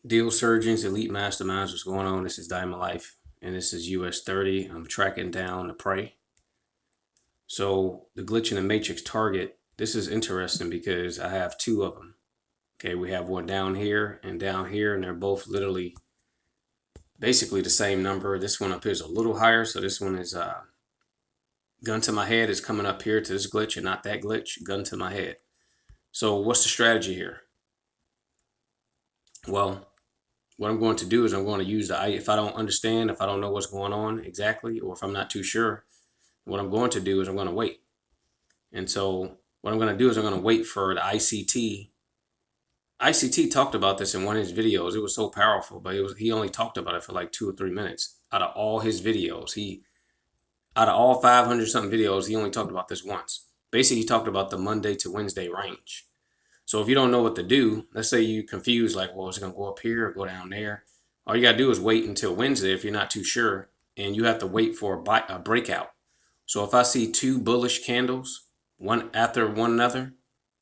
Deal surgeons, elite masterminds, what's going on? This is Diamond Life, and this is US30. I'm tracking down the prey. So the glitch in the matrix target, this is interesting because I have two of them. Okay, we have one down here, and they're both literally basically the same number. This one up here is a little higher, so this one is gun to my head is coming up here to this glitch and not that glitch, gun to my head. So what's the strategy here? Well, what I'm going to do is I'm going to use if I don't understand, if I don't know what's going on exactly, or if I'm not too sure, what I'm going to do is I'm going to wait. And so what I'm going to do is I'm going to wait for the ICT. ICT talked about this in one of his videos. It was so powerful, but he only talked about it for like 2 or 3 minutes. Out of all his videos, out of all 500 something videos, he only talked about this once. Basically, he talked about the Monday to Wednesday range. So if you don't know what to do, let's say you confused, like, well, is it going to go up here or go down there? All you got to do is wait until Wednesday if you're not too sure, and you have to wait for a breakout. So if I see two bullish candles, one after one another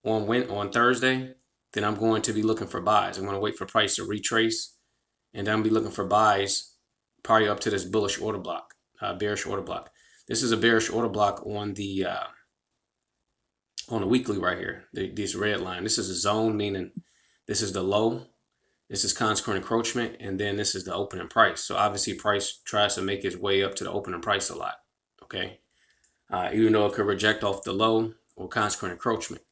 on Thursday, then I'm going to be looking for buys. I'm going to wait for price to retrace, and then I'm going to be looking for buys probably up to this bullish order block, bearish order block. This is a bearish order block on the weekly right here, this red line. This is a zone, meaning this is the low, this is consequent encroachment, and then this is the opening price. So obviously price tries to make its way up to the opening price a lot, okay? Even though it could reject off the low or consequent encroachment.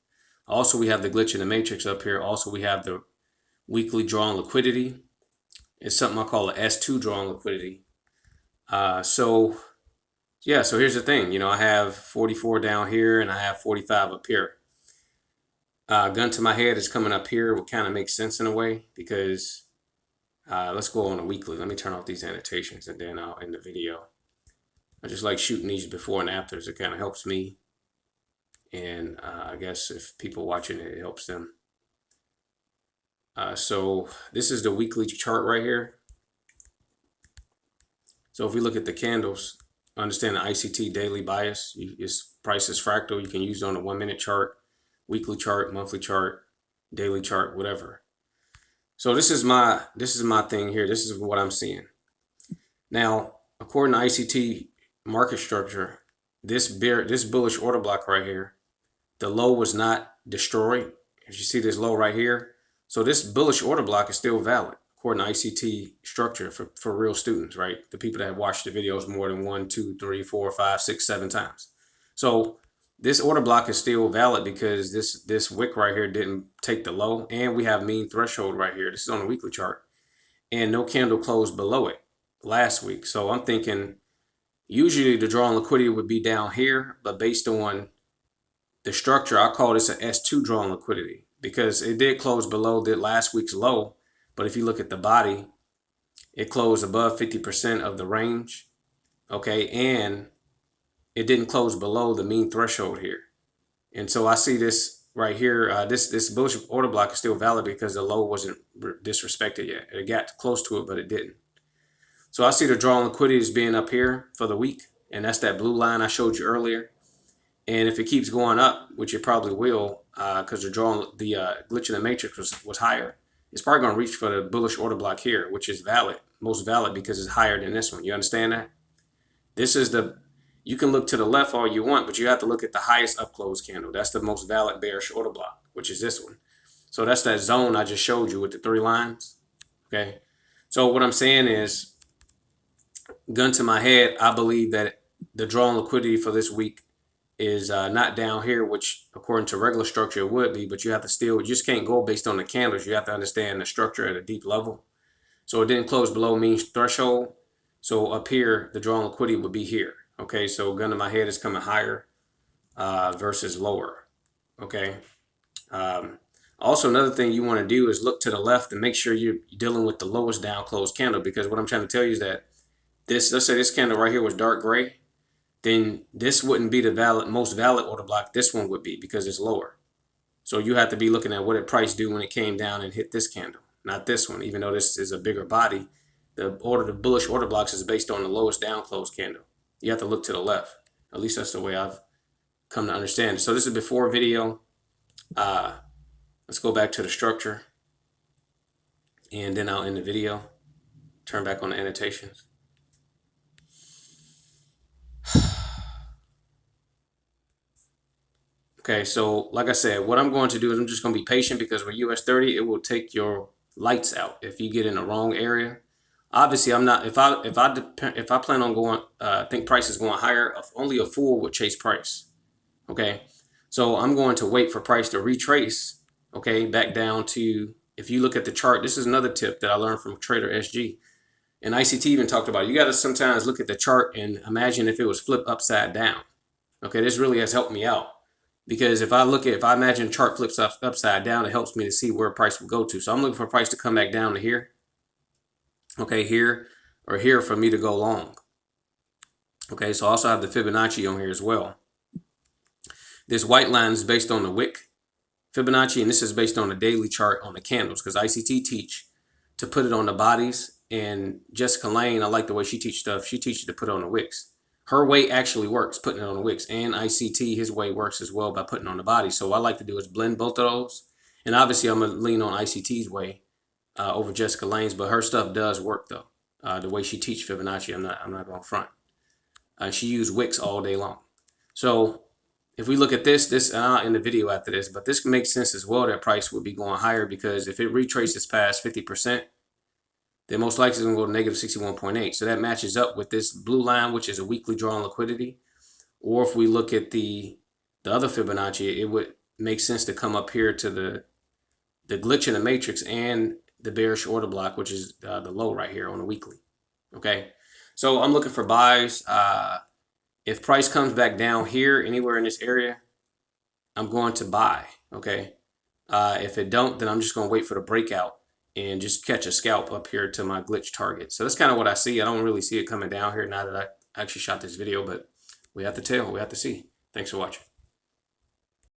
Also, we have the glitch in the matrix up here. Also, we have the weekly drawn liquidity. It's something I call a S2 drawn liquidity. So here's the thing. I have 44 down here and I have 45 up here. Gun to my head is coming up here, what kind of makes sense in a way, because let's go on a weekly. Let me turn off these annotations and then I'll end the video. I just like shooting these before and afters. It kind of helps me. And I guess if people watching it, it helps them. So this is the weekly chart right here. So if we look at the candles, understand the ICT daily bias. Its price is fractal. You can use it on a 1-minute chart, weekly chart, monthly chart, daily chart, whatever. So this is my thing here. This is what I'm seeing. Now, according to ICT market structure, this bullish order block right here, the low was not destroyed. If you see this low right here, so this bullish order block is still valid according to ICT structure for real students, right? The people that have watched the videos more than 1, 2, 3, 4, 5, 6, 7 times. So this order block is still valid because this wick right here didn't take the low, and we have mean threshold right here. This is on the weekly chart, and no candle closed below it last week. So I'm thinking usually the drawn liquidity would be down here, but based on the structure, I call this an S2 drawn liquidity because it did close below the last week's low. But if you look at the body, it closed above 50% of the range. Okay, and it didn't close below the mean threshold here. And so I see this right here. This bullish order block is still valid because the low wasn't disrespected yet. It got close to it, but it didn't. So I see the drawn liquidity as being up here for the week, and that's that blue line I showed you earlier. And if it keeps going up, which it probably will, because the glitch in the matrix was higher, it's probably going to reach for the bullish order block here, which is valid, most valid because it's higher than this one. You understand that? This is you can look to the left all you want, but you have to look at the highest up close candle. That's the most valid bearish order block, which is this one. So that's that zone I just showed you with the 3 lines. Okay. So what I'm saying is, gun to my head, I believe that the drawn liquidity for this week is not down here, which according to regular structure it would be, but you just can't go based on the candles. You have to understand the structure at a deep level. So it didn't close below mean threshold. So up here, the drawn liquidity would be here. Okay, so gun to my head is coming higher versus lower. Okay. Also, another thing you want to do is look to the left and make sure you're dealing with the lowest down closed candle, because what I'm trying to tell you is that let's say this candle right here was dark gray, then this wouldn't be the most valid order block. This one would be because it's lower. So you have to be looking at what did price do when it came down and hit this candle, not this one. Even though this is a bigger body, the bullish order blocks is based on the lowest down close candle. You have to look to the left. At least that's the way I've come to understand it. So this is before video. Let's go back to the structure. and then I'll end the video. Turn back on the annotations. Okay, so like I said, what I'm going to do is I'm just going to be patient because with US30, it will take your lights out if you get in the wrong area. Obviously, I'm not. If I plan on going, think price is going higher. Only a fool would chase price. Okay, so I'm going to wait for price to retrace. Okay, back down to, if you look at the chart, this is another tip that I learned from Trader SG. And ICT even talked about it. You got to sometimes look at the chart and imagine if it was flipped upside down. Okay, this really has helped me out. Because if I imagine chart flips upside down, it helps me to see where price will go to. So I'm looking for price to come back down to here. Okay, here or here for me to go long. Okay, so I also have the Fibonacci on here as well. This white line is based on the wick Fibonacci, and this is based on the daily chart on the candles, because ICT teach to put it on the bodies. And Jessica Lane, I like the way she teaches stuff. She teaches to put it on the wicks. Her way actually works, putting it on the wicks, and ICT, his way works as well by putting it on the body. So what I like to do is blend both of those. And obviously I'm going to lean on ICT's way over Jessica Lane's, but her stuff does work though. The way she teaches Fibonacci, I'm not going to front. She used wicks all day long. So if we look at this in the video after this, but this makes sense as well that price would be going higher, because if it retraces past 50%, then most likely it's going to go to negative 61.8. So that matches up with this blue line, which is a weekly draw on liquidity. Or if we look at the other Fibonacci, it would make sense to come up here to the glitch in the matrix and the bearish order block, which is the low right here on the weekly. Okay, so I'm looking for buys. If price comes back down here, anywhere in this area, I'm going to buy. Okay, if it don't, then I'm just going to wait for the breakout and just catch a scalp up here to my glitch target. So that's kind of what I see. I don't really see it coming down here now that I actually shot this video, but we have to tell. We have to see. Thanks for watching.